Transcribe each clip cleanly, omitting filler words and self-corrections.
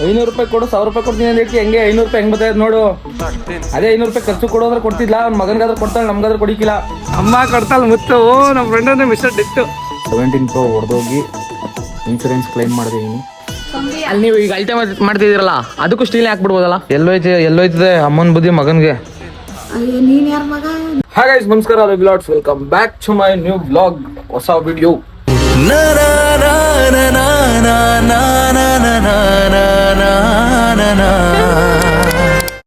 500 ರೂಪಾಯಿ ಕೊಡು, 1000 ರೂಪಾಯಿ ಕೊಡ್ತೀನಿ ಅಂತ ಹೇಳ್ತಿ. ಹೆಂಗೆ 500 ರೂಪಾಯಿ ಹೆಂಗ್ ಬರ್ತದೆ ನೋಡು. ಅದೇ 500 ರೂಪಾಯಿ ಖರ್ಚು ಕೊಡೋದ್ರೆ ಕೊಡ್ತಿದ್ಲ, ಅವ್ನ ಮಗನ್ಗಾದ್ರೂ ಕೊಡ್ತಾಳೆ, ನಮ್ಗಾದ್ರೂ ಕೊಡಿಕಿಲ್ಲ. ಅಮ್ಮ ಕೊಡ್ತಾಳೆ ಮುತ್ತು. ನಮ್ಮ ಫ್ರೆಂಡ್ ಅಂದ್ರೆ ಮಿಸ್ಟರ್ ಡಿಟ್ಟು. 17 Pro ಹೊಡೆದೋಗಿ ಇನ್ಶೂರೆನ್ಸ್ ಕ್ಲೈಮ್ ಮಾಡಿದೀನಿ. ಅಲ್ಲಿ ನೀವು ಈಗ ಅಲ್ಟೆ ಮಾಡ್ತಿದ್ದೀರಲ್ಲ, ಅದಕ್ಕೂ ಸ್ಟೀಲ್ ಹಾಕ್ಬಿಡ್ಬೋದಲ್ಲ. ಎಲ್ಲೋಯ್ತದೆ ಅಮ್ಮನ ಬುದ್ಧಿ ಮಗನ್ಗೆ. ಹಾಯ್ ಗೈಸ್, ನಮಸ್ಕಾರ. Welcome back to my new blog, ಹೊಸ ವಿಡಿಯೋ.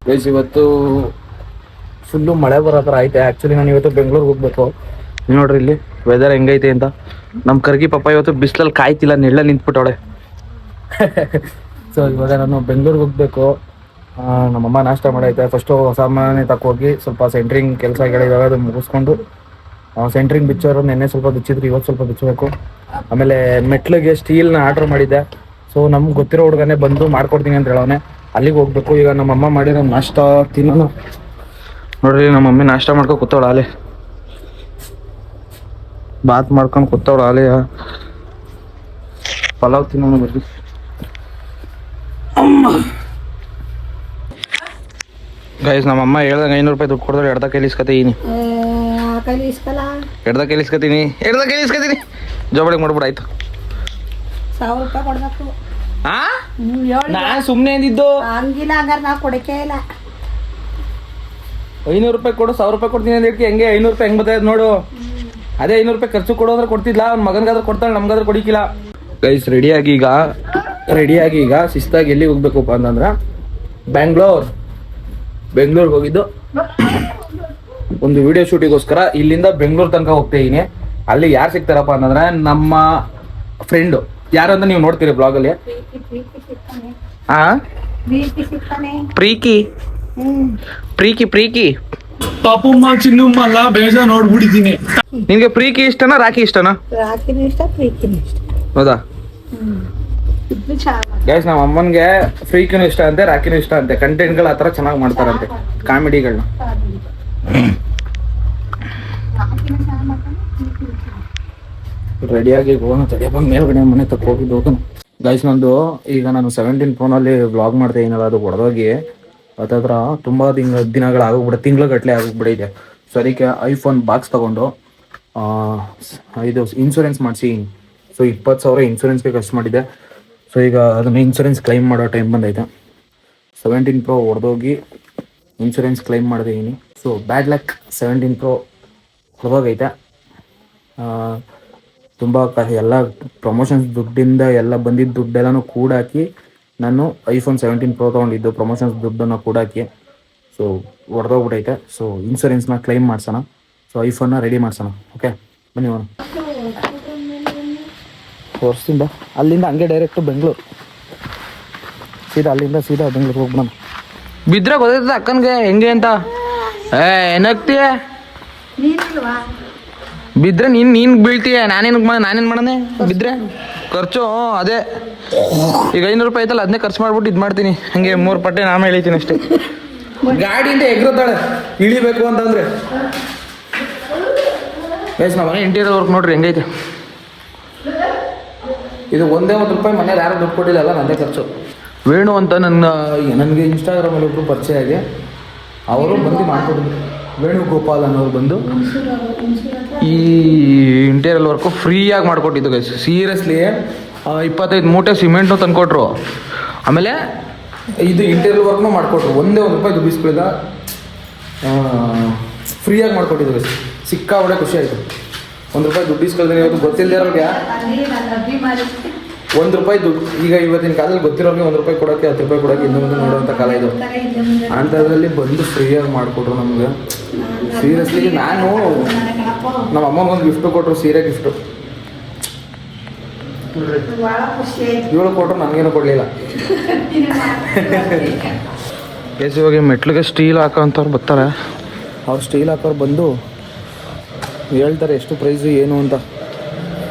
ಗೈಸ್, ಇವತ್ತು ಫುಲ್ಲು ಮಳೆ ಬರೋ ಥರ ಐತೆ. ಆ್ಯಕ್ಚುಲಿ ನಾನು ಇವತ್ತು ಬೆಂಗಳೂರಿಗೆ ಹೋಗ್ಬೇಕು. ನೋಡ್ರಿ ಇಲ್ಲಿ ವೆದರ್ ಹೆಂಗೈತೆ ಅಂತ. ನಮ್ಮ ಕರ್ಗಿ ಪಾಪ ಇವತ್ತು ಬಿಸಿಲಲ್ಲಿ ಕಾಯ್ತಿಲ್ಲ, ನೆಳ್ಳಲ್ಲಿ ನಿಂತ್ಬಿಟ್ಟವಳೆ. ಸೊ ಇವಾಗ ನಾನು ಬೆಂಗಳೂರಿಗೆ ಹೋಗ್ಬೇಕು. ನಮ್ಮಮ್ಮ ನಾಷ್ಟ ಮಾಡೈತೆ. ಫಸ್ಟು ಸಾಮಾನ್ಯ ತಕೋಗಿ ಸ್ವಲ್ಪ ಸೆಂಟ್ರಿಂಗ್ ಕೆಲಸಗಳಿದ್ದಾವೆ, ಅದು ಮುಗಿಸ್ಕೊಂಡು ಸೆಂಟ್ರಿಂಗ್ ಬಿಚ್ಚೋರು ನೆನ್ನೆ ಸ್ವಲ್ಪ ಬಿಚ್ಚಿದ್ರು, ಇವತ್ತು ಸ್ವಲ್ಪ ಬಿಚ್ಚಬೇಕು. ಆಮೇಲೆ ಮೆಟ್ಲಿಗೆ ಸ್ಟೀಲ್ನ ಆರ್ಡ್ರ್ ಮಾಡಿದ್ದೆ. ಸೊ ನಮ್ಗೆ ಗೊತ್ತಿರೋ ಹುಡುಗನೇ ಬಂದು ಮಾಡ್ಕೊಡ್ತೀನಿ ಅಂತ ಹೇಳೋನೆ. ಅಲ್ಲಿಗೆ ಹೋಗ್ಬೇಕು. ಈಗ ನಮ್ಮಮ್ಮ ಮಾಡಿರೋ ನಾಷ್ಟ ತಿನ್ನೋಣ. ನೋಡ್ರಿ, ನಮ್ಮ ಮಮ್ಮಿ ನಾಷ್ಟ ಮಾಡ್ಕೊಂಡು ಕೂತವಳ ಅಲ್ಲೇ, ಬಾತ್ ಮಾಡ್ಕೊಂಡು ಕೂತವಳ ಅಲ್ಲೇ. ಪಲಾವ್ ತಿನ್ನೋಣ ಬರ್ರಿ. ಗೈಸ್, ನಮ್ಮಮ್ಮ ಹೇಳ್ದಂಗೆ 500 ರೂಪಾಯಿ ದುಡ್ಡು ಕೊಡಿದ್ರೆ ಎಡ್ದ ಕೈಲಿ ಇಸ್ಕೊತೀನಿ. ಜೋಬಳಿಗೆ ಮಾಡ್ಬಿಡು, ಆಯ್ತು. 1000 ರೂಪಾಯಿ ಕೊಡ್ಬೇಕು. ನಾನು ಸುಮ್ಮನೆ ಅಂದಿದ್ದು. ಹಂಗಿಲ್ಲ, ಹಂಗಾರೆ ನಾವು ಕೊಡಕ್ಕೆ ಇಲ್ಲ. 500 ರೂಪಾಯಿ ಕೊಡು, 1000 ರೂಪಾಯಿ ಕೊಡ್ತೀನಿ ಅಂತ ಹೇಳ್ತಿ. ಹೆಂಗೆ 500 ರೂಪಾಯಿ ಹೆಂಗ್ ಬರ್ತದೆ ನೋಡು. ಅದೇ 500 ರೂಪಾಯಿ ಖರ್ಚು ಕೊಡೋದ್ರೆ ಕೊಡ್ತಿದ್ಲ, ಅವ್ನ ಮಗನ್ಗಾದ್ರೂ ಕೊಡ್ತಾಳೆ, ನಮ್ಗಾದ್ರೂ ಕೊಡಿಕಿಲ್ಲ. ಗೈಸ್, ರೆಡಿಯಾಗಿ ಈಗ ಶಿಸ್ತಾಗಿ ಎಲ್ಲಿ ಹೋಗ್ಬೇಕಪ್ಪ ಅಂತಂದ್ರೆ ಬೆಂಗಳೂರಿಗೆ ಹೋಗಿದ್ದು ಒಂದು ವಿಡಿಯೋ ಶೂಟಿಗೋಸ್ಕರ. ಇಲ್ಲಿಂದ ಬೆಂಗಳೂರು ತನಕ ಹೋಗ್ತಾ ಇದೀನಿ. ಅಲ್ಲಿ ಯಾರು ಸಿಗ್ತಾರಪ್ಪ ಅಂತಂದ್ರೆ ನಮ್ಮ ಫ್ರೆಂಡು. ಯಾರು ಅಂತ ನೀವು ನೋಡ್ತೀರಿ ಬ್ಲಾಗಲ್ಲಿ. ಪ್ರೀಕಿ ಪಾಪಮ್ಮ ಚಿನ್ನಮ್ಮಲ್ಲ ಬೇಜ ನೋಡ್ಬಿಟ್ಟಿದ್ದೀನಿ. ನಿನ್ಗೆ ಪ್ರೀಕಿ ಇಷ್ಟನಾ ರಾಖಿ ಇಷ್ಟನಾ? ರಾಕಿನೂ ಇಷ್ಟ, ಪ್ರೀತಿನೂ ಇಷ್ಟ. ಹೌದಾ? ಗೈಸ್, ನಮ್ಮ ಅಮ್ಮನ್ಗೆ ಫ್ರೀಕಿನೂ ಇಷ್ಟ ಅಂತೆ, ರಾಕಿನೂ ಇಷ್ಟ ಅಂತೆ. ಕಂಟೆಂಟ್ಗಳು ಆ ಥರ ಚೆನ್ನಾಗಿ ಮಾಡ್ತಾರಂತೆ, ಕಾಮಿಡಿಗಳನ್ನ. ರೆಡಿಯಾಗಿ ಹೋಗೋಣ. ತಡೆಯಪ್ಪ, ಮೇಲ್ಗಡೆ ಮನೆ ತಕ್ಕ ಹೋಗಿದ್ದು ಹೋಗೋಣ. ಗೈಸ್, ನಂದು ಈಗ ನಾನು 17 Proನಲ್ಲಿ ವ್ಲಾಗ್ ಮಾಡ್ತಾ ಇದೀನಲ್ಲ, ಅದು ಹೊಡೆದೋಗಿ ಹತ್ತತ್ರ ತುಂಬ ದಿನಗಳಾಗೋಗ್ಬಿಡ, ತಿಂಗ್ಳುಗಟ್ಟಲೆ ಆಗೋಗ್ಬಿಟ್ಟಿದೆ. ಸೊ ಅದಕ್ಕೆ ಐಫೋನ್ ಬಾಕ್ಸ್ ತೊಗೊಂಡು ಇದು ಇನ್ಶೂರೆನ್ಸ್ ಮಾಡಿಸಿದ್ದೀನಿ. ಸೊ 20,000 ಇನ್ಶೂರೆನ್ಸ್ಗೆ ಖರ್ಚು ಮಾಡಿದ್ದೆ. ಸೊ ಈಗ ಅದನ್ನು ಇನ್ಶೂರೆನ್ಸ್ ಕ್ಲೈಮ್ ಮಾಡೋ ಟೈಮ್ ಬಂದೈತೆ. 17 Pro ಹೊಡೆದೋಗಿ ಇನ್ಶೂರೆನ್ಸ್ ಕ್ಲೈಮ್ ಮಾಡಿದ್ದೀನಿ. So bad luck, 17 Pro ಹೊಡೆದೋಗೈತೆ. ತುಂಬ ಎಲ್ಲ ಪ್ರಮೋಷನ್ಸ್ ದುಡ್ಡಿಂದ ಎಲ್ಲ ಬಂದಿದ್ದ ದುಡ್ಡೆಲ್ಲನೂ ಕೂಡಾಕಿ ನಾನು ಐಫೋನ್ 17 Pro ತೊಗೊಂಡಿದ್ದು, ಪ್ರಮೋಷನ್ಸ್ ದುಡ್ಡನ್ನು ಕೂಡಾಕಿ. ಸೊ ಹೊಡೆದೋಗ್ಬಿಟ್ಟೈತೆ. ಸೊ ಇನ್ಶೂರೆನ್ಸ್ನ ಕ್ಲೈಮ್ ಮಾಡ್ಸೋಣ. ಸೊ ಐಫೋನ್ನ ರೆಡಿ ಮಾಡ್ಸೋಣ. ಓಕೆ, ಬನ್ನಿ ಹೋಗೋಣ. ವರ್ಷದಿಂದ ಅಲ್ಲಿಂದ ಹಂಗೆ ಡೈರೆಕ್ಟು ಬೆಂಗಳೂರು, ಅಲ್ಲಿಂದ ಸೀದಾ ಬೆಂಗಳೂರಿಗೆ ಹೋಗ್ಬಿಡೋಣ. ಬಿದ್ರೆ ಗೊತ್ತಾಯ್ತದ ಅಕ್ಕನ್ಗೆ ಹೆಂಗೆ ಅಂತ. ಏನಾಗ್ತೀಯ? ಬಿದ್ರೆ ನೀನ್ ಬೀಳ್ತೀಯ, ನಾನೇನು ಮಾಡೋಣ? ಬಿದ್ರೆ ಖರ್ಚು ಅದೇ. ಈಗ 500 ರೂಪಾಯಿ ಐತಲ್ಲ, ಅದನ್ನೇ ಖರ್ಚು ಮಾಡ್ಬಿಟ್ಟು ಇದು ಮಾಡ್ತೀನಿ. ಹಂಗೆ 3 ಪಟ್ಟೆ ನಾಮೇ ಹೇಳ್ತೀನಿ ಅಷ್ಟೇ. ಗಾಡಿಯಿಂದ ಎಗ್ರತಾಳೆ ಇಳಿಬೇಕು ಅಂತಂದ್ರೆ. ಗೈಸ್, ನಮ್ಮ ಮನೆ ಇಂಟೀರಿಯರ್ ವರ್ಕ್ ನೋಡ್ರಿ ಹೆಂಗೈತೆ. ಇದು ಒಂದೇ 1 ರೂಪಾಯಿ ಮನೇಲಿ ಯಾರು ದುಡ್ಡು ಕೊಟ್ಟಿಲ್ಲ, ಅಲ್ಲ ನನ್ನದೇ ಖರ್ಚು. ವೇಣು ಅಂತ ನನಗೆ ಇನ್ಸ್ಟಾಗ್ರಾಮಲ್ಲಿ ಒಬ್ಬರು ಪರಿಚಯ ಆಗಿ ಅವರು ಬಂದು ಮಾಡ್ಕೊಟ್ಟಿದ್ರು. ವೇಣುಗೋಪಾಲ್ ಅನ್ನೋರು ಬಂದು ಈ ಇಂಟೀರಿಯರ್ ವರ್ಕು ಫ್ರೀಯಾಗಿ ಮಾಡಿಕೊಟ್ಟಿದ್ದು ಗೈಸ್. ಸೀರಿಯಸ್ಲಿ 25 ಮೂಟೆ ಸಿಮೆಂಟ್ನು ತಂದುಕೊಟ್ರು. ಆಮೇಲೆ ಇದು ಇಂಟೀರಿಯರ್ ವರ್ಕ್ನು ಮಾಡಿಕೊಟ್ರು. ಒಂದೇ 1 ರೂಪಾಯಿ ದುಡ್ಡು ಇಸ್ಕೊಳ್ಳಿಲ್ಲ, ಫ್ರೀಯಾಗಿ ಮಾಡಿಕೊಟ್ಟಿದ್ದು ಗೈಸ್. ಸಿಕ್ಕಾಬಡೆ ಖುಷಿ ಆಯಿತು. 1 ರೂಪಾಯಿ ದುಡ್ಡು ಇಸ್ಕೊಳ್ತೀನಿ. ಇವತ್ತು ಗೊತ್ತಿಲ್ಲದೆ ಇರೋರಿಗೆ 1 ರೂಪಾಯಿ ದುಡ್ಡು, ಈಗ ಇವತ್ತಿನ ಕಾಲದಲ್ಲಿ ಗೊತ್ತಿರೋರಿಗೆ 1 ರೂಪಾಯಿ ಕೊಡೋಕ್ಕೆ 10 ರೂಪಾಯಿ ಕೊಡೋಕ್ಕೆ ಇನ್ನೂ ಮುಂದೆ ನೋಡೋವಂಥ ಕಾಲ ಇದು. ಅಂಥದ್ರಲ್ಲಿ ಬಂದು ಫ್ರೀಯಾಗಿ ಮಾಡಿಕೊಟ್ರು ನಮಗೆ. ಸೀರಿಯಸ್ಲಿ ನಾನು ನಮ್ಮ ಅಮ್ಮಗೊಂದು ಗಿಫ್ಟು ಕೊಟ್ಟರು, ಸೀರೆ ಗಿಫ್ಟು. ಇವಳು ಕೊಟ್ಟರು, ನನಗೇನು ಕೊಡಲಿಲ್ಲ. ಎಸ್, ಇವಾಗ ಮೆಟ್ಲಿಗೆ ಸ್ಟೀಲ್ ಹಾಕೋಂಥವ್ರು ಬರ್ತಾರೆ. ಅವ್ರು ಸ್ಟೀಲ್ ಹಾಕೋರು ಬಂದು ಹೇಳ್ತಾರೆ ಎಷ್ಟು ಪ್ರೈಸು ಏನು ಅಂತ.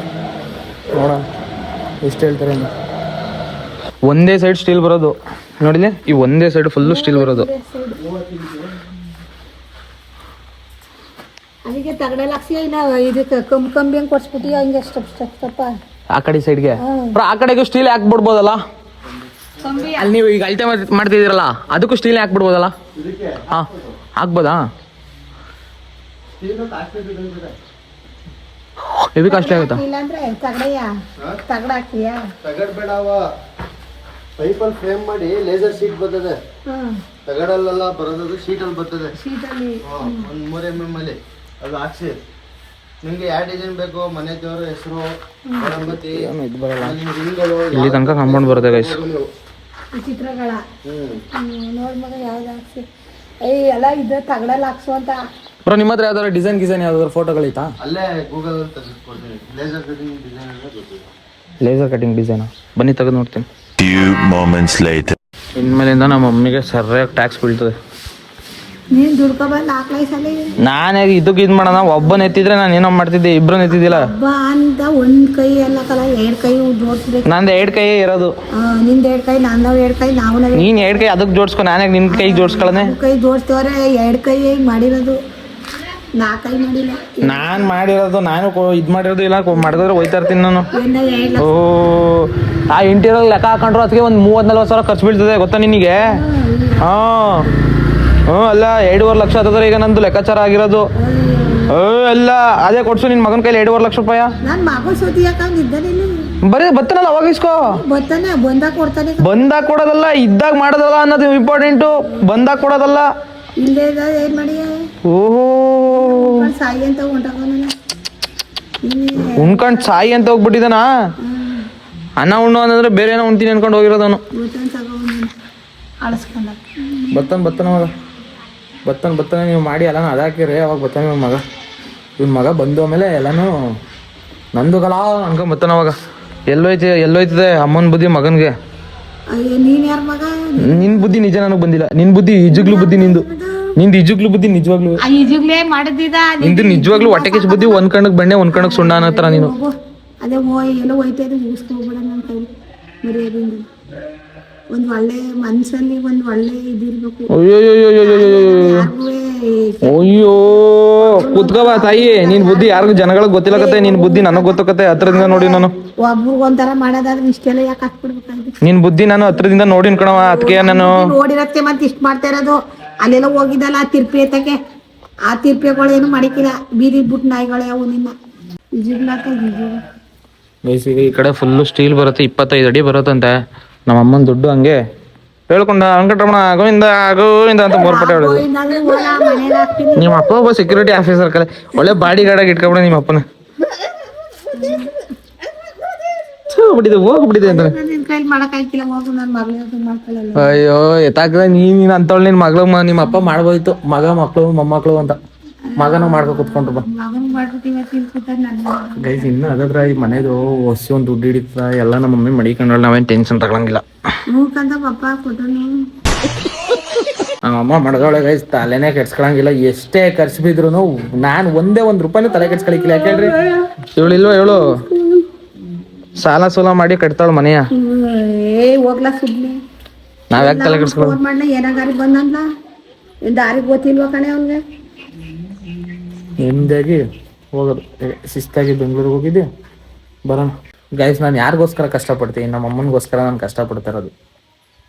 ನೋಡೋಣ ಎಷ್ಟು ಹೇಳ್ತಾರೆ ಅಂತ. ಒಂದೇ ಸೈಡ್ ಸ್ಟೀಲ್ ಬರೋದು ನೋಡಿಲ್ಲ, ಈ ಒಂದೇ ಸೈಡ್ ಫುಲ್ಲು ಸ್ಟೀಲ್ ಬರೋದು. ಅದಕ್ಕೆ ತಗಡೆ ಲಕ್ಷ ಇದಕ್ಕೆ ಕಂಬಿ ಹಂಗೆ ಕೊಡ್ಸ್ಬಿಟ್ಟು ಹಿಂಗೆ ಸ್ಟೆಪ್ ಆ ಕಡೆ ಸೈಡ್ಗೆ ಆ ಕಡೆಗೂ ಸ್ಟೀಲ್ ಹಾಕ್ಬಿಡ್ಬೋದಲ್ಲ. ಅಲ್ಲಿ ನೀವು ಈಗ ಅಳತೆ ಮಾಡ್ತಿದ್ದೀರಲ್ಲ ಅದಕ್ಕೂ ಸ್ಟೀಲ್ ಹಾಕ್ಬಿಡ್ಬೋದಲ್ಲ? ಹಾ ಹಾಕ್ಬೋದಾ? ಹೆವಿ ಕಾಸ್ಟ್ಲಿ ಆಗುತ್ತಾ? ಇಲ್ಲಾಂದ್ರೆ ತಗಡೆಯ ತಗಡ ಹಾಕ್ತೀಯಾ? ತಗಡ್ ಬೇಡವ, ಪೈಪಲ್ಲಿ ಫ್ರೇಮ್ ಮಾಡಿ ಲೇಸರ್ ಶೀಟ್ ಬರ್ತದೆ. ತಗಡಲ್ಲೆಲ್ಲ ಬರೋದು ಶೀಟಲ್ಲಿ ಬರ್ತದೆ. ಶೀಟಲ್ಲಿ ಒಂದು 3 mm ಅಲ್ಲಿ ಅದು ಹಾಕ್ಸಿ. ನಿಮ್ಗೆ ಯಾವ ಡಿಸೈನ್ ಬೇಕು, ಮನೆ ದೇವರ ಹೆಸರು, ಗಣಪತಿ, ರಿಂಗ್ಗಳು, ಇಲ್ಲಿ ತನಕ ಕಾಂಪೌಂಡ್ ಬರುತ್ತೆ ಗೈಸ್. ಈ ಚಿತ್ರಗಳ ನೋಡ್ ಮಗ ಯಾವ್ದು ಹಾಕ್ಸಿ. ಎಲ್ಲ ಇದು ತಗಡಲ್ಲಿ ಹಾಕ್ಸು ಅಂತ. ಬ್ರೋ ನಿಮ್ಮ ಹತ್ರ ಯಾವ್ದಾದ್ರು ಡಿಸೈನ್ ಯಾವ್ದಾದ್ರು ಫೋಟೋಗಳೈತಾ? ಅಲ್ಲೇ ಗೂಗಲ್ ಅಲ್ಲಿ ತೆಗೆದುಕೊಡ್ತೀನಿ. ಲೇಸರ್ ಕಟಿಂಗ್ ಡಿಸೈನ್ ಎಲ್ಲ ಗೊತ್ತಿದೆ. ಲೇಸರ್ ಕಟಿಂಗ್ ಡಿಸೈನಾ? ಬನ್ನಿ ತೆಗೆದು ನೋಡ್ತೀನಿ. Few moments later. ಇನ್ಮೇಲಿಂದ ನಮ್ಮ ಮಮ್ಮಿಗೆ ಸರಿಯಾಗಿ ಟ್ಯಾಕ್ಸ್ ಬೀಳ್ತದೆ. ನೀನ್ ದುಡ್ಕೊಬಂದು ಹಾಕ್ಲೈ ಸಲ ನಾನೇ ಇದಕ್ಕೆ ಇದು ಮಾಡೋಣ. ಒಬ್ಬನ ಎತ್ತಿದ್ರೆ ನಾನು ಏನೋ ಮಾಡ್ತಿದ್ದೆ, ಇಬ್ರು ಎತ್ತಿದ್ದಿಲ್ಲ. ಹಬ್ಬ ಅಂತ ಒಂದ್ ಕೈ ಎಲ್ಲ ಕಲ 2 ಕೈ ಜೋಡಿಸ್ಬೇಕು. ನಂದು 2 ಕೈ ಇರೋದು. ನಿಂದ 2 ಕೈ, ನಂದು 2 ಕೈ, ನಾವು ನೀನ್ 2 ಕೈ ಅದಕ್ಕೆ ಜೋಡಿಸ್ಕೊ, ನಾನೇ ನಿನ್ ಕೈ ಜೋಡಿಸ್ಕೊಳ್ಳನೆ. ಕೈ ಜೋಡಿಸ್ತೇವ್ರೆ, 2 ಕೈ ಮಾಡಿರೋದು, 4 ಕೈ ಮಾಡಿಲ್ಲ. ನಾನ್ ಮಾಡಿರೋದು, ನಾನು ಇದ್ ಮಾಡಿರೋದು ಇಲ್ಲ, ಮಾಡಿದ್ರೆ ಹೋಯ್ತಾ ಇರ್ತೀನಿ ನಾನು. ಏನ 2 ಓ ಆ ಇಂಟೀರಿಯರ್ ಲೆಕ್ಕ ಹಾಕೊಂಡ್ರು ಅದಕ್ಕೆ ಒಂದು 30-40 ಸಾವಿರ ಖರ್ಚು ಬೀಳ್ತದೆ ಗೊತ್ತಾ ನಿನಗೆ? ಅಲ್ಲ 2.5 ಲಕ್ಷ ಆಗ್ತದ್ರೆ ಈಗ ನಂದು ಲೆಕ್ಕಾಚಾರ ಆಗಿರೋದು. ಅಲ್ಲ ಅದೇ ಕೊಡ್ಸು ನಿನ್ ಮಗನ ಕೈಲಿ 2.5 ಲಕ್ಷ ರೂಪಾಯಿ. ನನ್ ಮಗ ಸುದ್ದಿ ಯಾಕಂದ್ ಇದ್ದಾನೆ ಬರೀ ಬತ್ತನಲ್ಲ ಅವಾಗ ಇಸ್ಕೋ. ಬರ್ತಾನೆ, ಬಂದಾಗ ಕೊಡ್ತಾನೆ. ಬಂದಾಗ ಕೊಡೋದಲ್ಲ, ಇದ್ದಾಗ ಮಾಡೋದಲ್ಲ ಅನ್ನೋದು ಇಂಪಾರ್ಟೆಂಟು. ಬಂದಾಗ ಕೊಡೋದಲ್ಲ. ಇಲ್ಲೇ ಏನ್ ಮಾಡಿ ಓಹೋ ಸಾಯಿ ಅಂತ ಹೊಂಟಾಗ ಉಣ್ಕಂಡ್ ಸಾಯಿ ಅಂತ ಹೋಗ್ಬಿಟ್ಟಿದಾನ. ಅನ್ನ ಉಣ್ಣು ಅಂತಂದ್ರೆ ಬೇರೆ ಏನೋ ಉಣ್ತೀನಿ ಅನ್ಕೊಂಡು ಹೋಗಿರೋದವನು. ಅಳಸ್ಕೊಂಡ ಬತ್ತನ ಮಗ, ಬತ್ತನ ನೀವು ಮಾಡಿ ಎಲ್ಲಾನು ಅದಾಕಿರಿ. ಅವಾಗ ಬತ್ತಾನ ಇವ್ನ ಮಗ ಬಂದು ಆಮೇಲೆ ಎಲ್ಲಾನು ನಂದು ಕಲಾ ಅನ್ಕೊಂಡ್ ಬತ್ತಾನ. ಅವಾಗ ಎಲ್ಲೋಯ್ತದೆ ಅಮ್ಮನ ಬುದ್ಧಿ ಮಗನ್ಗೆ. ನೀನ್ ಯಾರ ಮಗ? ನಿನ್ ಬುದ್ಧಿ ನಿಜ ನನಗೆ ಬಂದಿಲ್ಲ. ನಿನ್ ಬುದ್ಧಿ ಇಜುಗ್ಲು ಬುದ್ಧಿ ನಿಂದು ಬುದ್ಧಿ ನಿಜವಾಗ್ಲು. ಈಜುಗ್ಲೇ ಮಾಡಿದ್ದ ನಿಂದು ನಿಜವಾಗ್ಲು ಹೊಟ್ಟೆ ಕಿಚ್ಚು ಬುದ್ಧಿ. ಒಂದ್ ಕಣ್ಣಕ್ ಬೆಣ್ಣೆ ಒಂದ್ ಕಣ್ಣಕ್ ಸುಣ್ಣ ಅನ್ನೋ ನೀನು. ಅದೇ ಎಲ್ಲ ಹೋಯ್ತಾ ಇದೆ, ಮುಗಿಸ್ಕೊಬಿಡ ನನ್ನ ಕೈ ಮರ್ಯಾದಿಂದ. ಒಂದ್ ಒಳ್ಳೆ ಮನ್ಸಲ್ಲಿ ಒಂದ್ ಒಳ್ಳೆ ಇದಿರ್ಬೇಕು. ಅಯ್ಯೋ ಕುತ್ಕವ ತಾಯಿ, ನಿನ್ ಬುದ್ಧಿ ಯಾರಿಗೂ ಜನಗಳಿಗೆ ಗೊತ್ತಿಲ್ಲಕತ್ತೆ. ನಿನ್ ಬುದ್ಧಿ ನನಗ್ ಗೊತ್ತಕತ್ತೆ ಹತ್ರದಿಂದ ನೋಡಿ ನಾನು. ಒಬ್ರಿಗೆ ಒಂಥರ ಮಾಡೋದಾದ್ರೆ ಇಷ್ಟೆಲ್ಲ ಯಾಕೆ ಹಾಕ್ಬಿಡ್ಬೇಕಾಗಿದೆ? ನಿನ್ ಬುದ್ಧಿ ನಾನು ಹತ್ರದಿಂದ ನೋಡಿನ್ ಕಣವ. ಅದಕ್ಕೆ ನಾನು ನೋಡಿರತ್ತೆ ಮತ್ತೆ ಇಷ್ಟ ಮಾಡ್ತಾ ಇರೋದು. ಅಲ್ಲೆಲ್ಲ ಹೋಗಿದ್ದಲ್ಲ ಆ ತಿರ್ಪಿ ಎತ್ತಕ್ಕೆ. ಆ ತಿರ್ಪಿಗಳು ಏನು ಮಾಡಿಕಿಲ್ಲ, ಬೀದಿ ಬಿಟ್ಟು ನಾಯಿಗಳೇ ಅವು ನಿನ್ನ ಬೇಸಿಗೆ. ಈ ಕಡೆ ಫುಲ್ಲು ಸ್ಟೀಲ್ ಬರುತ್ತೆ, 25 ಅಡಿ ಬರುತ್ತಂತೆ. ನಮ್ಮ ಅಮ್ಮನ ದುಡ್ಡು ಹಂಗೆ ಹೇಳ್ಕೊಂಡ ವೆಂಕಟರಮಣ ಗೋವಿಂದ ಅಂತ ಬೋರ್ಪಟ್ಟೆ ಹೇಳೋದು. ನಿಮ್ಮ ಅಪ್ಪ ಒಬ್ಬ ಸೆಕ್ಯೂರಿಟಿ ಆಫೀಸರ್ ಕಲೆ ಒಳ್ಳೆ ಬಾಡಿ ಗಾರ್ಡಾಗಿ ಇಟ್ಕೊಬಿಡ ನಿಮ್ಮ ಅಪ್ಪನ. ಹೋಗ್ಬಿಟ್ಟಿದೆ ಅಂತ. ಅಯ್ಯೋ ಎತ್ತಾಕ ನೀನ್ ಅಂತವಳು. ನಿನ್ ಮಗಳು ನಿಮ್ಮ ಅಪ್ಪ ಮಾಡ್ಬೋದಿತ್ತು. ಮಕ್ಕಳು ಮೊಮ್ಮಕ್ಕಳು ಅಂತ ಮಗನ ಮಾಡ್ಕೊ ಕುತ್ಕೊಂಡ್ರು ಬಾ ಗೈಸ್. ಇನ್ನು ಅದಾದ್ರ ಈ ಮನೆದು ಹೊಸಿ ಒಂದು ದುಡ್ಡು ಹಿಡಿತ ಎಲ್ಲ ನಮ್ಮ ಮಮ್ಮಿ ಮಡಿಕೊಂಡ್ರೆ ನಾವೇನ್ ಟೆನ್ಷನ್ ತಗೊಳಂಗಿಲ್ಲ. ನಮ್ಮಮ್ಮ ಮಡ್ದವಳೆ ಗೈಸ್, ತಲೆನೇ ಕೆಡ್ಸ್ಕೊಳಂಗಿಲ್ಲ. ಎಷ್ಟೇ ಖರ್ಚು ಬಿದ್ರು ನಾನು ಒಂದೇ ₹1 ತಲೆ ಕೆಡ್ಸ್ಕೊಳಿಕ್ಕಿಲ್ಲ. ಯಾಕೆ ಹೇಳ್ರಿ? ಇವಳು ಸಾಲ ಸೋಲ ಮಾಡಿ ಕಟ್ತಾಳ ಮನೆಯ. ಹೋಗ್ಲಾ ಸುದ್ದಿ ನಾವ್ ಯಾಕೆ ತಲೆ ಕೆಡ್ಸ್ಕೊಳ್ಳೋದು? ಏನಾಗಾರಿ ಬಂದಲ್ಲ ದಾರಿ ಗೊತ್ತಿಲ್ವ ಕಣೆ ಅವ್ನಿಗೆ. ನೆಮ್ಮದಿಯಾಗಿ ಹೋಗೋದು. ಶಿಸ್ತಾಗಿ ಬೆಂಗಳೂರಿಗೆ ಹೋಗಿದ್ದೆ ಬರೋಣ ಗೈಸ್. ನಾನು ಯಾರಿಗೋಸ್ಕರ ಕಷ್ಟಪಡ್ತೀನಿ? ನಮ್ಮ ಅಮ್ಮನಿಗೋಸ್ಕರ ನಾನು ಕಷ್ಟಪಡ್ತಾ ಇರೋದು.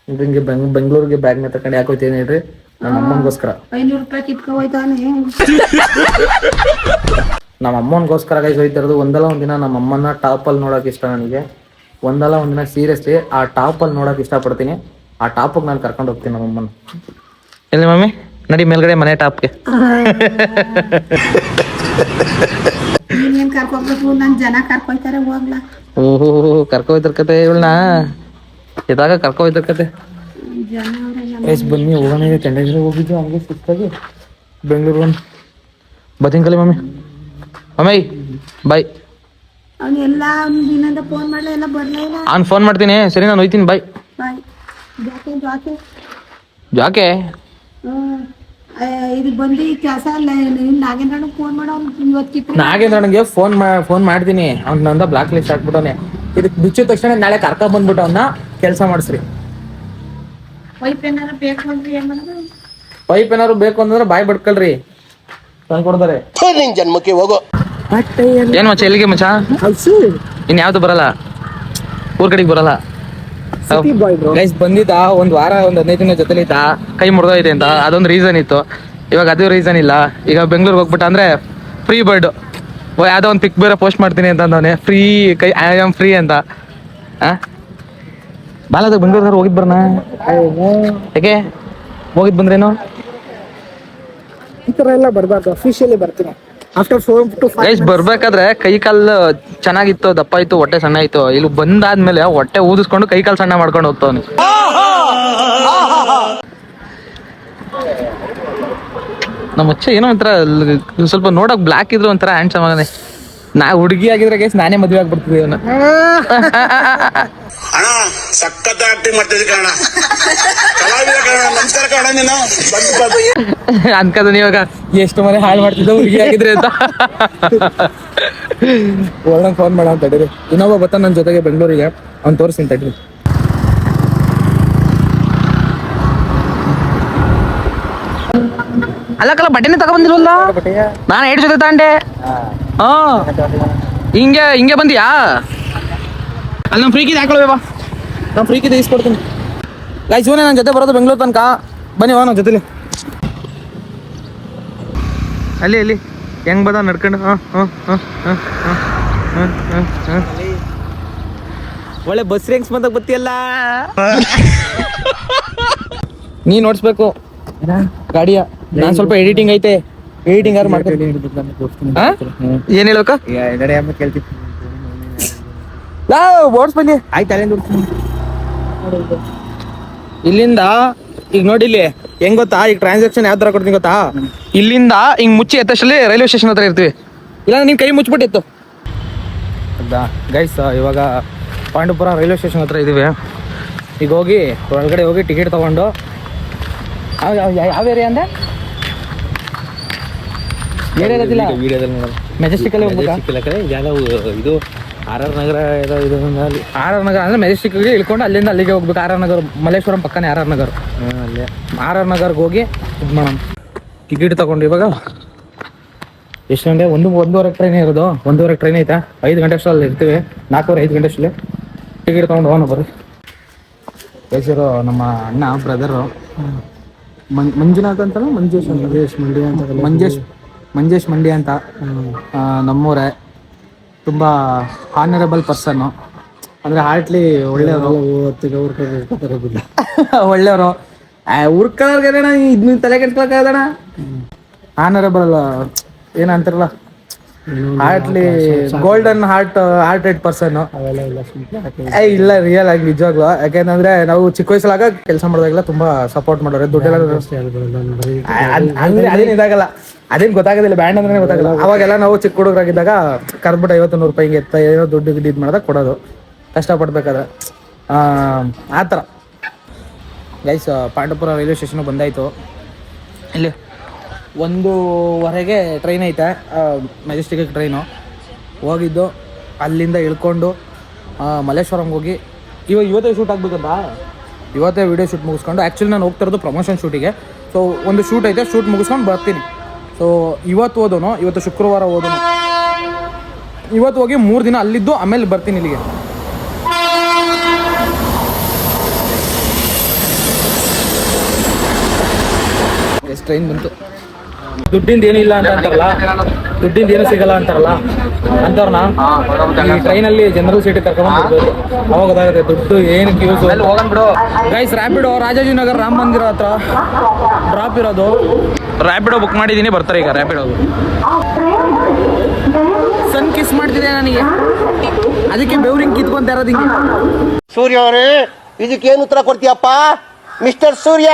ಹಿಂಗೆ ಬೆಂಗಳೂರಿಗೆ ಬ್ಯಾಗ್ನ ತಗೊಂಡು ಯಾಕೆ ಹೋಗ್ತೀನಿ ಹೇಳ್ರಿ? ನಮ್ಮ ಅಮ್ಮನಿಗೋಸ್ಕರ. ₹500 ಕಿತ್ಕೊ ಹೋಯ್ತಾನೆ. ನಮ್ಮ ಅಮ್ಮನಿಗೋಸ್ಕರ ಗೈಸ್ ಹೋಯ್ತಾ ಇರೋದು. ಒಂದಲ್ಲ ಒಂದಿನ ನಮ್ಮ ಅಮ್ಮನ ಟಾಪಲ್ಲಿ ನೋಡೋಕೆ ಇಷ್ಟ ನನಗೆ. ಒಂದಲ್ಲ ಒಂದಿನ ಸೀರಿಯಸ್ಲಿ ಆ ಟಾಪಲ್ಲಿ ನೋಡೋಕೆ ಇಷ್ಟಪಡ್ತೀನಿ. ಆ ಟಾಪಿಗೆ ನಾನು ಕರ್ಕೊಂಡು ಹೋಗ್ತೀನಿ ನಮ್ಮ ಅಮ್ಮನ. ಎಲ್ಲಿ ಮಮ್ಮಿ ನಡಿ ಮೇಲ್ಗಡೆ ಮನೆ ಟಾಪ್ಗೆ. ನೀನ್ ಕರ್ಕೋಬೇಕು, ನನ್ ಜನ ಕರ್ಕೊಯ್ತಾರೆ ಹೋಗ್ಲಾ. ಓಹೋ ಕರ್ಕೋಯ್ತರ್ಕತೆ ಇವಳನ್ನ ಇದಾಗ ಕರ್ಕೋಯ್ತರ್ಕತೆ. ಎಷ್ಟು ಬನ್ನಿ ಹೋಗೋಣ. ಚಂಡೇಶ್ವರ ಹೋಗಿದ್ದು ಹಂಗೆ ಸುತ್ತಾಗಿ ಬೆಂಗಳೂರು ಬಂದು ಬತ್ತೀನಿ ಕಲಿ ಮಮ್ಮಿ. ಮಮ್ಮಿ ಬಾಯ್. ಅವನೆಲ್ಲ ದಿನದ ಫೋನ್ ಮಾಡ್ಲ ಎಲ್ಲ ಬರ್ಲೇ ಇಲ್ಲ. ಅವ್ನು ಫೋನ್ ಮಾಡ್ತೀನಿ. ಸರಿ ನಾನು ಹೋಯ್ತೀನಿ ಬಾಯ್. ಬಾಯ್. ಜಾಕೆ ಇದು ಬಂದು ಈ ಕೆಲಸ ನಾಗೇಂದ್ರಣ್ಣ ಫೋನ್ ಮಾಡೋ ಇವತ್ತು ನಾಗೇಂದ್ರನಿಗೆ ಫೋನ್ ಮಾಡ್ತೀನಿ. ಅವ್ನು ನಂದ ಬ್ಲಾಕ್ ಲಿಸ್ಟ್ ಹಾಕ್ಬಿಟ್ಟವನೆ. ಇದಕ್ಕೆ ಬಿಚ್ಚಿದ ತಕ್ಷಣ ನಾಳೆ ಕರ್ಕೊಂಡ್ ಬಂದ್ಬಿಟ್ಟು ಅವನ್ನ ಕೆಲಸ ಮಾಡಿಸ್ರಿ. ಪೈಪ್ ಏನಾರು ಬೇಕು ಅಂದ್ರೆ ಏನ್ ಮಾಡೋದು? ಪೈಪ್ ಏನಾದ್ರು ಬೇಕು ಅಂತಂದ್ರೆ ಬಾಯ್ ಬಡ್ಕಳ್ರಿ, ತಂದು ಕೊಡ್ತಾರೆ. ನಿನ್ ಜನ್ಮಕ್ಕೆ ಹೋಗೋ. ಏನ್ ಮಚ್ಚ ಎಲ್ಲಿಗೆ ಮಚ್ಚ? ಇನ್ ಯಾವ್ದು ಬರಲ್ಲ, ಊರ್ ಕಡೆಗೆ ಬರಲ್ಲ. ಗೈಸ್ ಬಂದಿದ್ದ ಒಂದ್ ವಾರ ಒಂದ್ 15 ದಿನ ಜೊತೆಲಿ ಇದ್ದ, ಕೈ ಮುರಿದೋಯ್ತೆ ಅಂತ ಅದೊಂದು ರೀಸನ್ ಇತ್ತು. ಇವಾಗ ಅದು ರೀಸನ್ ಇಲ್ಲ. ಈಗ ಬೆಂಗಳೂರಿಗೆ ಹೋಗ್ಬಿಟ್ಟ ಅಂದ್ರೆ ಫ್ರೀ ಬರ್ಡ್ ಯಾವ್ದೋ ಒಂದು ಪಿಕ್ ಬೇರೆ ಪೋಸ್ಟ್ ಮಾಡ್ತೀನಿ ಅಂತ ಅಂದವನೆ, ಫ್ರೀ ಕೈ ಐ ಆಮ್ ಫ್ರೀ ಅಂತ. ಬಾಲದಾಗ ಬೆಂಗಳೂರಿಗೆ ಹೋಗಿದ್ ಬರ್ನ ಯಾಕೆ ಹೋಗಿದ್ ಬಂದ್ರೇನು? ಈ ತರ ಎಲ್ಲ ಬರ್ಬಾರ್ದು, ಅಫಿಷಿಯಲಿ ಬರ್ತೀನಿ ಆಫ್ಟರ್ 4 to 5 ಗೈಸ್ ಬರ್ಬೇಕಾದ್ರೆ ಕೈ ಕಾಲು ಚೆನ್ನಾಗಿತ್ತು, ದಪ್ಪ ಇತ್ತು, ಹೊಟ್ಟೆ ಸಣ್ಣ ಇತ್ತು. ಇಲ್ಲಿ ಬಂದಾದ್ಮೇಲೆ ಹೊಟ್ಟೆ ಊದಿಸ್ಕೊಂಡು ಕೈ ಕಾಲು ಸಣ್ಣ ಮಾಡ್ಕೊಂಡು ಹೋಗ್ತಾವನು. ನಮ್ಮ ಅಚ್ಚ ಏನೋ ಒಂಥರ ಸ್ವಲ್ಪ ನೋಡಕ್ ಬ್ಲಾಕ್ ಇದ್ರು ಒಂಥರ ಹ್ಯಾಂಡ್ಸಮ್ ಆಗನೆ. ನಾ ಹುಡುಗಿ ಆಗಿದ್ರೆ ಗೈಸ್ ನಾನೇ ಮದ್ವೆ ಆಗ್ಬಿಡ್ತಿದ್ದೆ ಅವನ್ನ. ಅಣ್ಣ ಸಖತ್ ಆಕ್ಟಿಂಗ್ ಮಾಡ್ತಿದ್ದೆ ಕಣ, ಕಲಾವಿದ ಕಣ, ನಮಸ್ಕಾರ ಕಣ ನೀನು. ಅನ್ಕದ ನೀವಾಗ ಎಷ್ಟು ಮನೆ ಹಾಳು ಮಾಡ್ತಿದ್ದ ಹುಡುಗಿ ಆಗಿದ್ರೆ ಅಂತ. ಒಳ್ಳೆ ಫೋನ್ ಮಾಡ ಅಂತ ತಡೀರಿ, ಇನ್ನೊಬ್ಬ ಬರ್ತಾನೆ ನನ್ನ ಜೊತೆಗೆ ಬೆಂಗಳೂರಿಗೆ, ಅವ್ನು ತೋರಿಸ್ತೀನಿ ತಡೀರಿ. ಅಲ್ಲಕ್ಕಲ್ಲ ಬಟ್ಟೆನೇ ತಗೊಂಡ್ಬಂದಿಲ್ವಲ್ಲ, ನಾನು 2 ಜೊತೆ ತಗೊಂಡೆ. ಹಾ ಹಿಂಗೆ ಬಂದಿಯಾ? ಅಲ್ಲಿ ನಮ್ಮ ಫ್ರೀಕಿದ್ ಹಾಕೊಳ್ಬೇವಾ, ನಾನು ಫ್ರೀಕಿದ್ ಇಸ್ಕೊಡ್ತೀನಿ. ಗೈಸ್ ಇವನೇ ನನ್ನ ಜೊತೆ ಬರೋದು ಬೆಂಗಳೂರು ತನಕ, ಬನ್ನಿ ಹೋಗೋಣ ಜೊತೆಲಿ. ಅಲ್ಲಿ ಹೆಂಗ್ ಬದ ನಡ್ಕೊಂಡು. ಒಳ್ಳೆ ಬಸ್ ರೇಂಗ್ಸ್ ಬಂದಾಗ ಬತ್ತಿಯಲ್ಲ. ನೀ ನೋಡ್ಸ್ಬೇಕು ಗಾಡಿಯ, ನಾನ್ ಸ್ವಲ್ಪ ಎಡಿಟಿಂಗ್ ಐತೆ, ಎಡಿಟಿಂಗ್ ಯಾರು ಮಾಡ್ತೀನಿ. ಏನ್ ಹೇಳ್ಬೇಕ ಓಡ್ಸ್ ಬನ್ನಿ ಆಯ್ತು. ಇಲ್ಲಿಂದ ಈಗ ನೋಡಿ, ಇಲ್ಲಿ ಹೆಂಗ್ ಗೊತ್ತಾ, ಈಗ ಟ್ರಾನ್ಸಾಕ್ಷನ್ ಯಾವ ತರ ಕೊಡ್ತೀನಿ ಗೊತ್ತಾ, ಇಲ್ಲಿಂದ ಹಿಂಗ್ ಮುಚ್ಚಿ ಎತ್ತಷ್ಟಲ್ಲಿ ರೈಲ್ವೆ ಸ್ಟೇಷನ್ ಹತ್ರ ಇರ್ತೀವಿ. ಇಲ್ಲ ನಿನ್ ಕೈ ಮುಚ್ಚಿಬಿಟ್ಟಿತ್ತು ಗೈಸ್. ಇವಾಗ ಪಾಂಡುಪುರ ರೈಲ್ವೆ ಸ್ಟೇಷನ್ ಹತ್ರ ಇದೀವಿ. ಈಗ ಹೋಗಿ ಒಳಗಡೆ ಹೋಗಿ ಟಿಕೆಟ್ ತಗೊಂಡು, ಯಾವ ಏರಿಯಾ ಅಂದ್ರೆ ಮೆಜೆಸ್ಟಿಕ್ ಅಲ್ಲಿ ಇದು ಆರ್ ನಗರ ಆರ್ ನಗರ ಅಂದ್ರೆ ಮೆಜೆಸ್ಟಿಕ್ ಇಳ್ಕೊಂಡು ಅಲ್ಲಿಂದ ಅಲ್ಲಿಗೆ ಹೋಗ್ಬೇಕು. ಆರ್ ನಗರ ಮಲ್ಲೇಶ್ವರಂ ಪಕ್ಕನೇ ಆರ್ ನಗರ. ಅಲ್ಲೇ ಆರ್ ನಗರ್ಗೆ ಹೋಗಿ ಇದು ಮಾಡೋಣ. ಟಿಕೆಟ್ ತಗೊಂಡು ಇವಾಗ ಎಷ್ಟು ಗಂಟೆ? 1:30 ಟ್ರೈನ್ ಇರೋದು. 1:30 ಟ್ರೈನ್ ಐತೆ. 5 ಗಂಟೆ ಅಷ್ಟರಲ್ಲಿ ಇರ್ತೀವಿ. 4:30 5 ಗಂಟೆ ಅಷ್ಟಲ್ಲಿ ಟಿಕೆಟ್ ತಗೊಂಡು ಹೋಗೋಣ ಬರ್ರಿ. ಹೆಸರು ನಮ್ಮ ಅಣ್ಣ ಬ್ರದರು ಮಂಜುನಾಥ್ ಅಂತಲ್ಲ, ಮಂಜೇಶ್ ಮಂಡಿ ಅಂತ ನಮ್ಮೂರೇ. ತುಂಬ ಹಾನರಬಲ್ ಪರ್ಸನ್ನು, ಅಂದರೆ ಹಾರ್ಟ್ಲಿ ಒಳ್ಳೆಯವರು. ಒಳ್ಳೆಯವರು ಹುಡ್ಕೊಳ್ಳೋರ್ಗೇನ ಇದನ್ನ ತಲೆ ಕೆಡ್ಸ್ಕೊಳಕ್ಕಾಗದಣ. ಹಾನರಬಲ್ ಏನಂತಾರಲ್ಲ, heartily golden heart rate person. ಇಲ್ಲ ರಿಯಲ್ ಆಗಿ ನಿಜವಾಗ್ಲು. ಯಾಕೆಂದ್ರೆ ನಾವು ಚಿಕ್ಕ ವಯಸ್ಸಲಾಗ ಕೆಲಸ ಮಾಡಿದಾಗೆಲ್ಲ ತುಂಬಾ ಸಪೋರ್ಟ್ ಮಾಡೋರು. ದುಡ್ಡೆಲ್ಲ ಅದೇನು ಇದಾಗಲ್ಲ, ಅದೇನು ಗೊತ್ತಾಗೋದಿಲ್ಲ, ಬ್ಯಾಂಡ್ ಅಂದ್ರೆ ಗೊತ್ತಾಗಲ್ಲ. ಅವಾಗೆಲ್ಲ ನಾವು ಚಿಕ್ಕ ಹುಡುಗರಾಗಿದ್ದಾಗ ಕರ್ಬಿಟ್ಟು 50-100 ರೂಪಾಯಿ ಹಿಂಗೆ ಎತ್ತ ಏನೋ ದುಡ್ಡು ಇದು ಮಾಡಿದಾಗ ಕೊಡೋದು, ಕಷ್ಟಪಡ್ಬೇಕಾದ್ರೆ ಆ ಥರ. ಗೈಸ್ ಪಾಂಡುಪುರ ರೈಲ್ವೆ ಸ್ಟೇಷನ್ ಬಂದಾಯಿತು. ಇಲ್ಲಿ 1:15 ಟ್ರೈನ್ ಐತೆ, ಮೆಜೆಸ್ಟಿಕ್ಗೆ ಟ್ರೈನು. ಹೋಗಿದ್ದು ಅಲ್ಲಿಂದ ಇಳ್ಕೊಂಡು ಮಲ್ಲೇಶ್ವರಂಗೆ ಹೋಗಿ ಇವತ್ತೇ ಶೂಟ್ ಆಗ್ಬೇಕಂತ, ಇವತ್ತೇ ವಿಡಿಯೋ ಶೂಟ್ ಮುಗಿಸ್ಕೊಂಡು. ಆ್ಯಕ್ಚುಲಿ ನಾನು ಹೋಗ್ತಾ ಇರೋದು ಪ್ರಮೋಷನ್ ಶೂಟಿಗೆ. ಸೊ ಒಂದು ಶೂಟ್ ಐತೆ, ಶೂಟ್ ಮುಗಿಸ್ಕೊಂಡು ಬರ್ತೀನಿ. ಸೊ ಇವತ್ತು ಹೋದನು, ಇವತ್ತು ಶುಕ್ರವಾರ ಹೋದನು. ಇವತ್ತು ಹೋಗಿ 3 ದಿನ ಅಲ್ಲಿದ್ದು ಆಮೇಲೆ ಬರ್ತೀನಿ ಇಲ್ಲಿಗೆ. ಎಷ್ಟು ಟ್ರೈನ್ ಬಂತು. ದುಡ್ಡಿಂದ ಏನಿಲ್ಲ ಅಂತ ಅಂತಾರಲ್ಲ, ದುಡ್ಡಿಂದ ಏನು ಸಿಗಲ್ಲ ಅಂತಾರಲ್ಲ ಅಂತವ್ರನ್ನ ಈ ಟ್ರೈನಲ್ಲಿ ಜನರಲ್ ಸೀಟ್ ಕರ್ಕೊಂಡ್ಬರ್ಬೋದು. ಅವಾಗ ಗೊತ್ತಾಗುತ್ತೆ ದುಡ್ಡು ಏನಕ್ಕೆ ಯೂಸ್. ಗೈಸ್ ರ್ಯಾಪಿಡೋ ರಾಜಾಜಿನಗರ ರಾಮ ಮಂದಿರ ಹತ್ರ ಡ್ರಾಪ್ ಇರೋದು. ರ್ಯಾಪಿಡೋ ಬುಕ್ ಮಾಡಿದ್ದೀನಿ, ಬರ್ತಾರೆ ಈಗ ರ್ಯಾಪಿಡೋ. ಸನ್ ಕಿಸ್ ಮಾಡ್ತಿದೆ ನನಗೆ, ಅದಕ್ಕೆ ಬೆವ್ರಿಂಗ್ ಕಿತ್ಕೊಂತ ಇರೋದು ಹಿಂಗೆ. ಸೂರ್ಯ ಅವರೇ, ಇದಕ್ಕೇನು ಉತ್ತರ ಕೊಡ್ತೀಯಪ್ಪ mister Surya?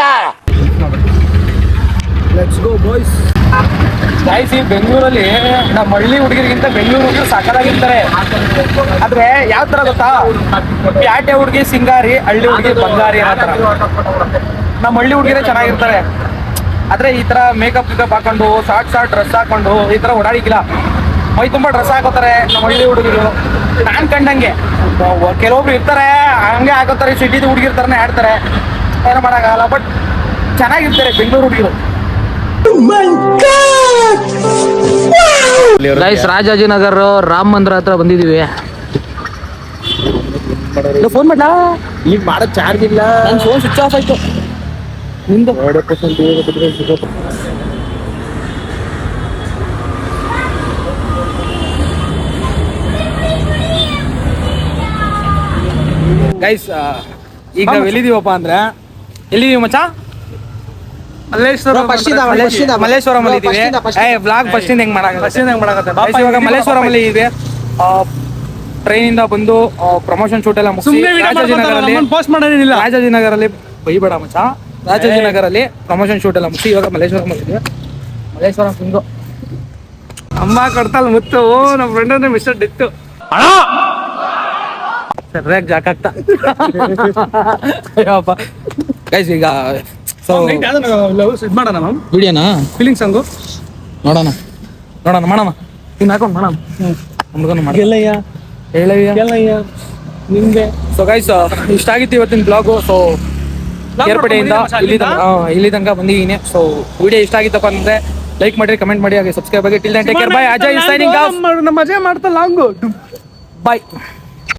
Let's go boys. Guys ಈ ಬೆಂಗಳೂರಲ್ಲಿ ನಮ್ಮ ಹಳ್ಳಿ ಹುಡುಗಿರಿಗಿಂತ ಬೆಂಗಳೂರು ಹುಡುಗರು ಸಾಕಾಗಿರ್ತಾರೆ. ಆದ್ರೆ ಯಾವ ತರ ಗೊತ್ತಾ, ಪ್ಯಾಟೆ ಹುಡುಗಿ ಸಿಂಗಾರಿ, ಹಳ್ಳಿ ಹುಡುಗಿ ಬಂಗಾರಿ ಅನ್ನೋ ಥರ. ನಮ್ಮ ಹಳ್ಳಿ ಹುಡುಗಿರೇ ಚೆನ್ನಾಗಿರ್ತಾರೆ. ಆದ್ರೆ ಈ ತರ ಮೇಕಪ್ ಹಾಕೊಂಡು ಶಾರ್ಟ್ ಡ್ರೆಸ್ ಹಾಕೊಂಡು ಈ ತರ ಓಡಾಡಿಕಿಲ್ಲ. ಮೈ ತುಂಬ ಡ್ರೆಸ್ ಹಾಕೋತಾರೆ ನಮ್ಮ ಹಳ್ಳಿ ಹುಡುಗರು. ನಾನ್ ಕಂಡಂಗೆ ಕೆಲವೊಬ್ರು ಇರ್ತಾರೆ ಹಂಗೆ ಹಾಕೋತಾರೆ, ಸಿಟಿದು ಹುಡುಗಿರ್ತಾರನೇ ಆಡ್ತಾರೆ, ಏನೋ ಮಾಡೋಕ್ಕಾಗಲ್ಲ. ಬಟ್ ಚೆನ್ನಾಗಿರ್ತಾರೆ ಬೆಂಗಳೂರು ಹುಡುಗಿರು. ಗೈಸ್ ರಾಜಾಜಿನಗರ ರಾಮ ಮಂದಿರ ಹತ್ರ ಬಂದಿದೀವಿ. ಫೋನ್ ಮಾಡ್ಲಾ ಈಗ ಮಾಡೋ ಚಾರ್ಜ್ ಇಲ್ಲ. ನನ್ನ ಫೋನ್ ಸ್ವಿಚ್ ಆಫ್ ಆಯ್ತು. ನಿಂದು 2% ಗೈಸ್ ಈಗ ನಾವ್ ಎಲ್ಲಿದೀವಪ್ಪ ಅಂದ್ರೆ ಎಲ್ಲಿದೀವಿ ಮಚ್ಚ? ಮಲ್ಲೇಶ್ವರಂ ಅಲ್ಲಿ ಇದೀವಿ. ಬ್ಲಾಗ್ ಫಸ್ಟ್ ಇಂದ ಹೆಂಗ್ ಮಾಡಾಕತ್ತೆ ಇವಾಗ ಮಲ್ಲೇಶ್ವರಂ ಅಲ್ಲಿ ಇದೆ. ಟ್ರೈನ್ ಇಂದ ಬಂದು ಪ್ರಮೋಷನ್ ಶೂಟ್ ಎಲ್ಲ ಮುಗಿಸಿ ರಾಜಾಜಿನಗರಲ್ಲಿ ಬೈಬೇಡ ಮಚ್ಚ, ರಾಜಾಜಿನಗರಲ್ಲಿ ಪ್ರಮೋಷನ್ ಶೂಟ್ ಎಲ್ಲ ಮುಗಿಸಿ ಇವಾಗ ಮಲ್ಲೇಶ್ವರಂ ಬಂದಿದ್ವಿ. ಮಲ್ಲೇಶ್ವರಂ ತಿಂದು ಅಮ್ಮ ಕಡ್ತಲ್ ಮುತ್ತು. ನಮ್ಮ ಫ್ರೆಂಡ್ ಅಂದ್ರೆ ಮಿಸ್ಟರ್ ಡಿತ್ತು ಸರಿಯಾಗಿ ಜಾಕಾಗ್ತಾ. ಅಯ್ಯಪ್ಪ ಗೈಸ್ ಈಗ ಸೊ ಮಾಡೋಣ ಮ್ಯಾಮ್ ವಿಡಿಯೋನಾ ಫೀಲಿಂಗ್ ಸಾಂಗು ನೋಡೋಣ ಮಾಡೋಣ ಇನ್ನು ಹಾಕೊಂಡು ಮಾಡೋಣ ಹುಡುಗನು ಮಾಡಿ ಹೇಳಯ್ಯ ನಿಂಗೆ. ಸೊ ಗೈಸ್ ಇಷ್ಟ ಆಗಿತ್ತು ಇವತ್ತಿನ ಬ್ಲಾಗು. ಸೊ ಕೇರ್ಪೇಟೆಯಿಂದ ಇಲ್ಲಿ ತನಕ ಬಂದಿದ್ದೀನಿ. ಸೊ ವಿಡಿಯೋ ಇಷ್ಟ ಆಗಿತ್ತಪ್ಪ ಅಂದ್ರೆ ಲೈಕ್ ಮಾಡಿ, ಕಮೆಂಟ್ ಮಾಡಿ, ಹಾಗೆ ಸಬ್ಸ್ಕ್ರೈಬ್ ಆಗಿ. Till then take care, bye. Ajay signing off. ಮಜಾ ಮಾಡ್ತಾ ಲಾಂಗು ಬಾಯ್.